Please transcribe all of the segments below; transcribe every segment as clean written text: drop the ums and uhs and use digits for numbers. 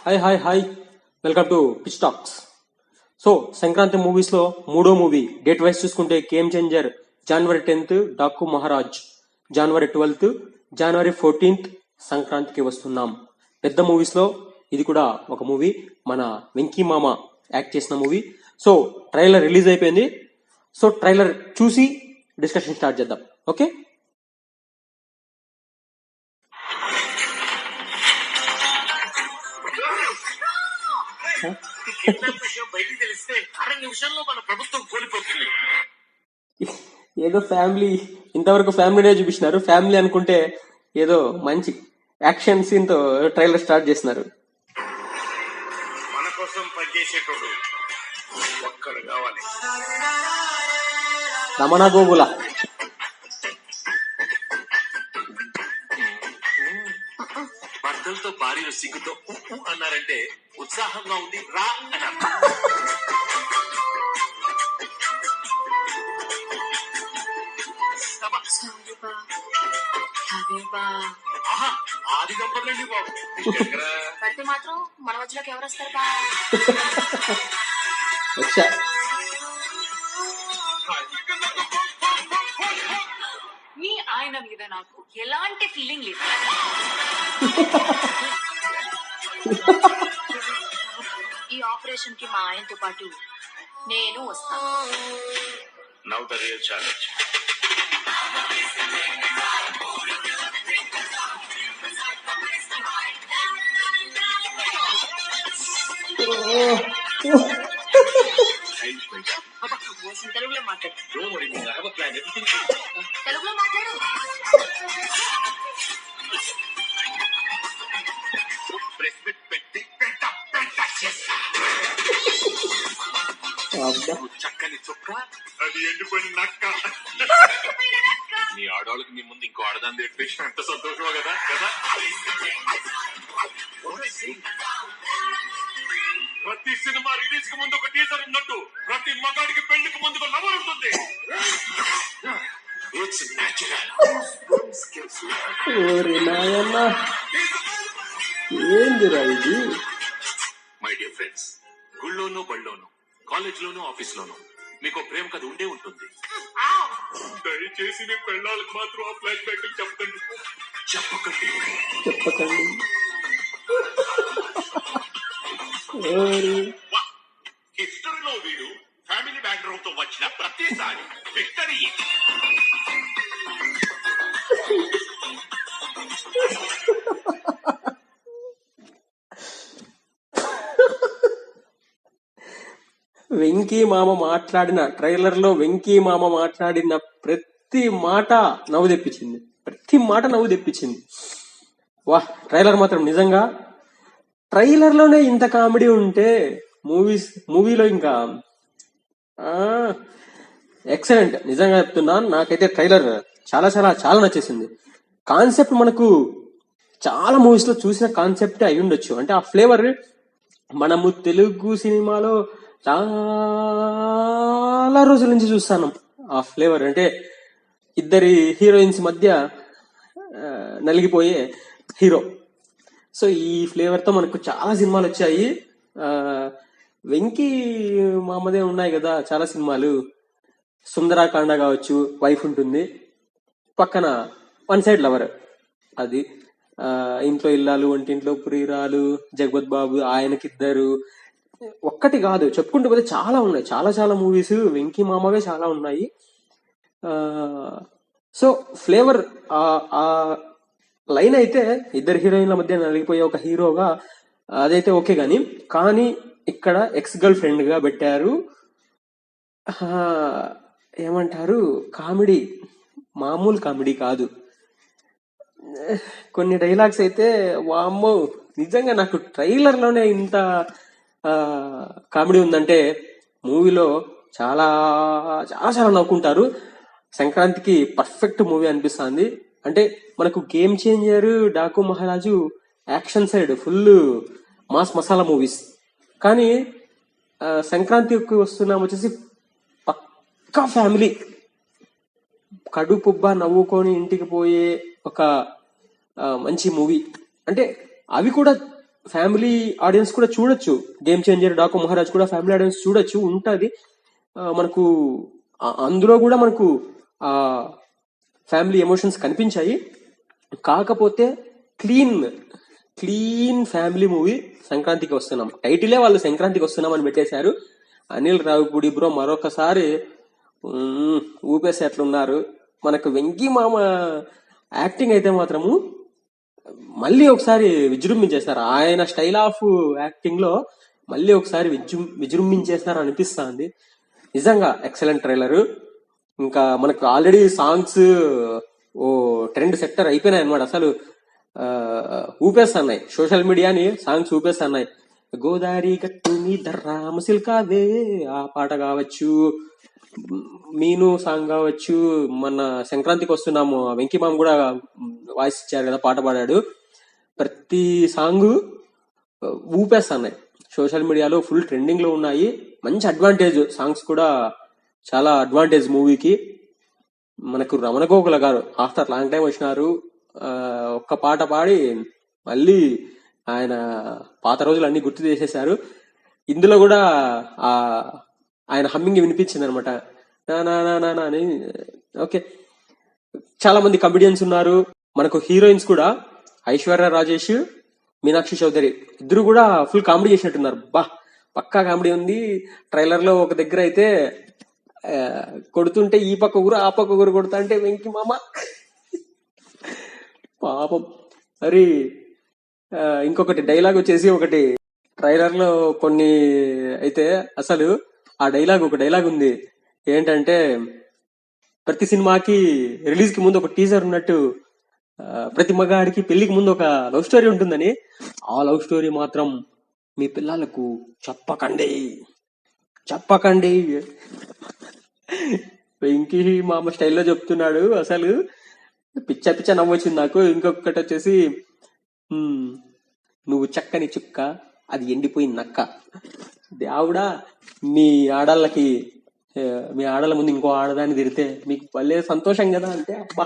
Hi welcome to pitch talks. So Sankranti movies లో మూడో movie date wise చూసుకుంటే game changer జనవరి 10th, Daaku Maharaj జనవరి 12th, జనవరి 14th సంక్రాంతికి వస్తున్నాం. పెద్ద మూవీస్ లో ఇది కూడా ఒక మూవీ, మన వెంకీ మామ యాక్ట్ చేసిన మూవీ. సో ట్రైలర్ రిలీజ్ అయిపోయింది. సో ట్రైలర్ చూసి డిస్కషన్ స్టార్ట్ చేద్దాం. ఓకే, ఏదో ఫ్యామిలీ, ఇంతవరకు ఫ్యామిలీనే చూపించినారు. ఫ్యామిలీ అనుకుంటే ఏదో మంచి యాక్షన్ సీన్ తో ట్రైలర్ స్టార్ట్ చేసినారు. మన కోసం పనిచేసేటోడు ఒక్కడు కావాలి. రమణ గోగుల భర్తలతో భార్యలు సిగ్గుతో అన్నారంటే ఉత్సాహంగా ఉంది రా అన్నారు. ఆది దంపతులండి బాబు. పడితే మాత్రం మన మధ్యలోకి ఎవరు వస్తారు బా? వచ్చా మీ ఆయన మీద నాకు ఎలాంటి ఫీలింగ్ లేదు. ఈ ఆపరేషన్ కి మా ఆయనతో పాటు నేను వస్తాను. Now the real challenge. తెలుగులో మాట్లాడు. Don't worry, I have a plan. Everything తెలుగులో మాట్లాడు. ప్రెస్ మీట్ పెట్టి పెంట చేస్తా. చక్కని చుక్క, అది ఎండిపోయిన నక్క. నీ ఆడవాళ్ళకి నీ ముందు ఇంకో ఆడదాన్ని తెప్పి ఎంత సంతోషమో కదా కదా. ప్రతి సినిమా రిలీజ్ కి ముందు ఒక టీజర్ ఉన్నట్టు ప్రతి మగాడికి పెళ్లికి ముందు ఒక లవర్ ఉంటుంది. It's natural. ఏందిరా ఇది? మై డియర్ ఫ్రెండ్స్, గుళ్ళోనూ బళ్ళోనూ కాలేజ్ లోనూ ఆఫీస్ లోనూ మీకు ప్రేమ కథ ఉండే ఉంటుంది. దయచేసి మీ పెళ్ళాలకు మాత్రం ఆ ఫ్లాష్ బ్యాక్ చెప్పకండి. హిస్టరీలో వీడు ఫ్యామిలీ బ్యాక్గ్రౌండ్ తో వచ్చిన ప్రతిసారి విక్టరీ. వెంకీ మామ మాట్లాడిన ట్రైలర్ లో వెంకీ మామ మాట్లాడిన ప్రతి మాట నవ్వు తెప్పించింది. వా, ట్రైలర్ మాత్రం నిజంగా ట్రైలర్ లోనే ఇంత కామెడీ ఉంటే మూవీలో ఇంకా ఎక్సలెంట్. నిజంగా చెప్తున్నాను, నాకైతే ట్రైలర్ చాలా చాలా చాలా నచ్చేసింది. కాన్సెప్ట్ మనకు చాలా మూవీస్ లో చూసిన కాన్సెప్ట్ అయి ఉండొచ్చు. అంటే ఆ ఫ్లేవర్ మనము తెలుగు సినిమాలో చాలా రోజుల నుంచి చూస్తాను. ఆ ఫ్లేవర్ అంటే ఇద్దరి హీరోయిన్స్ మధ్య నలిగిపోయే హీరో. సో ఈ ఫ్లేవర్ తో మనకు చాలా సినిమాలు వచ్చాయి. వెంకీ మామదే ఉన్నాయి కదా చాలా సినిమాలు. సుందరాకాండ కావచ్చు, వైఫ్ ఉంటుంది, పక్కన వన్ సైడ్ లవర్, అది ఇంట్లో ఇల్లాలు, వంటింట్లో ప్రియురాలు, జగపత్ బాబు, ఆయనకిద్దరు, ఒక్కటి కాదు చెప్పుకుంటూ పోతే చాలా ఉన్నాయి. చాలా చాలా మూవీస్ వెంకీ మామవే చాలా ఉన్నాయి. సో ఫ్లేవర్ ఆ లైన్ అయితే ఇద్దరు హీరోయిన్ల మధ్య నలిగిపోయే ఒక హీరోగా అదైతే ఓకే కానీ ఇక్కడ ఎక్స్ గర్ల్ ఫ్రెండ్ గా పెట్టారు. ఏమంటారు, కామెడీ మామూలు కామెడీ కాదు. కొన్ని డైలాగ్స్ అయితే వామ్మో, నిజంగా నాకు ట్రైలర్ లోనే ఇంత కామెడీ ఉందంటే మూవీలో చాలా చాలా చాలా నవ్వుకుంటారు. సంక్రాంతికి పర్ఫెక్ట్ మూవీ అనిపిస్తుంది. అంటే మనకు గేమ్ చేంజర్, డాకు మహారాజు action side full mass masala movies, కానీ సంక్రాంతికి వస్తున్నాం వచ్చేసి పక్కా ఫ్యామిలీ కడుపుబ్బా నవ్వుకొని ఇంటికి పోయే ఒక మంచి మూవీ. అంటే అవి కూడా ఫ్యామిలీ ఆడియన్స్ కూడా చూడొచ్చు. గేమ్ చేంజర్, డాకు మహారాజ్ కూడా ఫ్యామిలీ ఆడియన్స్ చూడొచ్చు, ఉంటది. మనకు అందులో కూడా మనకు ఆ ఫ్యామిలీ ఎమోషన్స్ కనిపించాయి. కాకపోతే క్లీన్ ఫ్యామిలీ మూవీ. సంక్రాంతికి వస్తున్నాం, టైటిలే వాళ్ళు సంక్రాంతికి వస్తున్నాం అని పెట్టేశారు. అనిల్ రావిపూడి బ్రో మరొకసారి ఊపేసి ఎట్లున్నారు. మనకు వెంకీ మామ యాక్టింగ్ అయితే మాత్రము మళ్ళీ ఒకసారి విజృంభించేస్తారు. ఆయన స్టైల్ ఆఫ్ యాక్టింగ్ లో మళ్ళీ ఒకసారి విజృంభించేస్తారు అనిపిస్తుంది. నిజంగా ఎక్సలెంట్ ట్రైలర్. ఇంకా మనకు ఆల్రెడీ సాంగ్స్ ఓ ట్రెండ్ సెక్టర్ అయిపోయినాయి అనమాట. అసలు ఊపేస్తున్నాయి, సోషల్ మీడియాని సాంగ్స్ ఊపేస్తున్నాయి. గోదావరి గట్టు మీద రామసిల్కావే ఆ పాట కావచ్చు, మీను సాంగ్ కావచ్చు, మన సంక్రాంతికి వస్తున్నాము వెంకీమామ కూడా వాయిస్ ఇచ్చారు కదా, పాట పాడాడు. ప్రతి సాంగ్ ఊపేస్తున్నాయి, సోషల్ మీడియాలో ఫుల్ ట్రెండింగ్ లో ఉన్నాయి. మంచి అడ్వాంటేజ్ సాంగ్స్ కూడా, చాలా అడ్వాంటేజ్ మూవీకి. మనకు రమణ గోకుల గారు ఆఫ్టర్ లాంగ్ టైం వచ్చినారు. ఒక్క పాట పాడి మళ్ళీ ఆయన పాత రోజులు అన్ని గుర్తు చేసేశారు. ఇందులో కూడా ఆయన హమ్మింగ్ వినిపించింది అనమాట, అని. ఓకే, చాలా మంది కమెడియన్స్ ఉన్నారు. మనకు హీరోయిన్స్ కూడా ఐశ్వర్య రాజేష్, మీనాక్షి చౌదరి ఇద్దరు కూడా ఫుల్ కామెడీ చేసినట్టున్నారు. పక్కా కామెడీ ఉంది. ట్రైలర్ లో ఒక దగ్గర అయితే కొడుతుంటే ఈ పక్క ఊరు ఆ పక్క ఊరు కొడుతా అంటే వెంకి మామ పాపం. మరి ఇంకొకటి డైలాగ్ వచ్చేసి, ఒకటి ట్రైలర్ లో కొన్ని అయితే అసలు ఆ డైలాగ్, ఒక డైలాగ్ ఉంది ఏంటంటే, ప్రతి సినిమాకి రిలీజ్ కి ముందు ఒక టీజర్ ఉన్నట్టు ప్రతి మగాడికి పెళ్లికి ముందు ఒక లవ్ స్టోరీ ఉంటుందని, ఆ లవ్ స్టోరీ మాత్రం మీ పిల్లలకు చెప్పకండి. వెంకీ మామ స్టైల్లో చెప్తున్నాడు. అసలు పిచ్చ నవ్వొచ్చింది నాకు. ఇంకొకటి వచ్చేసి, నువ్వు చక్కని చుక్క, అది ఎండిపోయిన నక్క. దేవుడా, మీ ఆడళ్ళ ముందు ఇంకో ఆడదాన్ని తిడితే మీకు భలే సంతోషం కదా అంటే, అబ్బా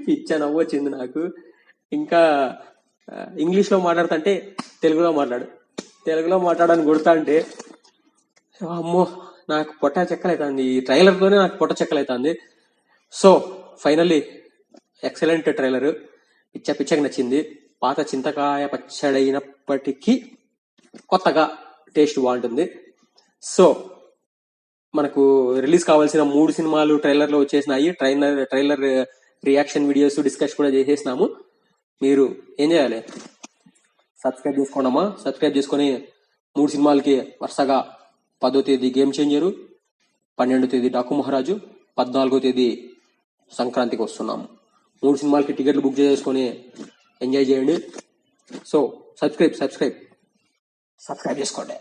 పిచ్చ నవ్వొచ్చింది నాకు. ఇంకా ఇంగ్లీష్ లో మాట్లాడుతుంటే తెలుగులో మాట్లాడని కొడతా అంటే, అమ్మో నాకు పొట్ట చెక్కలైతుంది. ఈ ట్రైలర్ తోనే నాకు పొట్ట చెక్కలైతుంది. సో ఫైనల్లీ ఎక్సలెంట్ ట్రైలర్, పిచ్చగా నచ్చింది. పాత చింతకాయ పచ్చడైనప్పటికీ కొత్తగా టేస్ట్ బాగుంటుంది. సో మనకు రిలీజ్ కావాల్సిన 3 సినిమాలు ట్రైలర్ లో వచ్చేసినాయి. ట్రైలర్ రియాక్షన్ వీడియోస్ డిస్కస్ కూడా చేసేసినాము. మీరు ఏం చేయాలి, సబ్స్క్రైబ్ చేసుకోండమ్మా. సబ్స్క్రైబ్ చేసుకుని 3 సినిమాలకి వరుసగా 10వ తేదీ గేమ్ చేంజరు, 12వ తేదీ డాకు మహారాజు, 14వ తేదీ సంక్రాంతికి వస్తున్నాము. 3 సినిమాలకి టికెట్లు బుక్ చేసుకొని ఎంజాయ్ చేయండి. సో సబ్స్క్రైబ్ చేసుకోండి.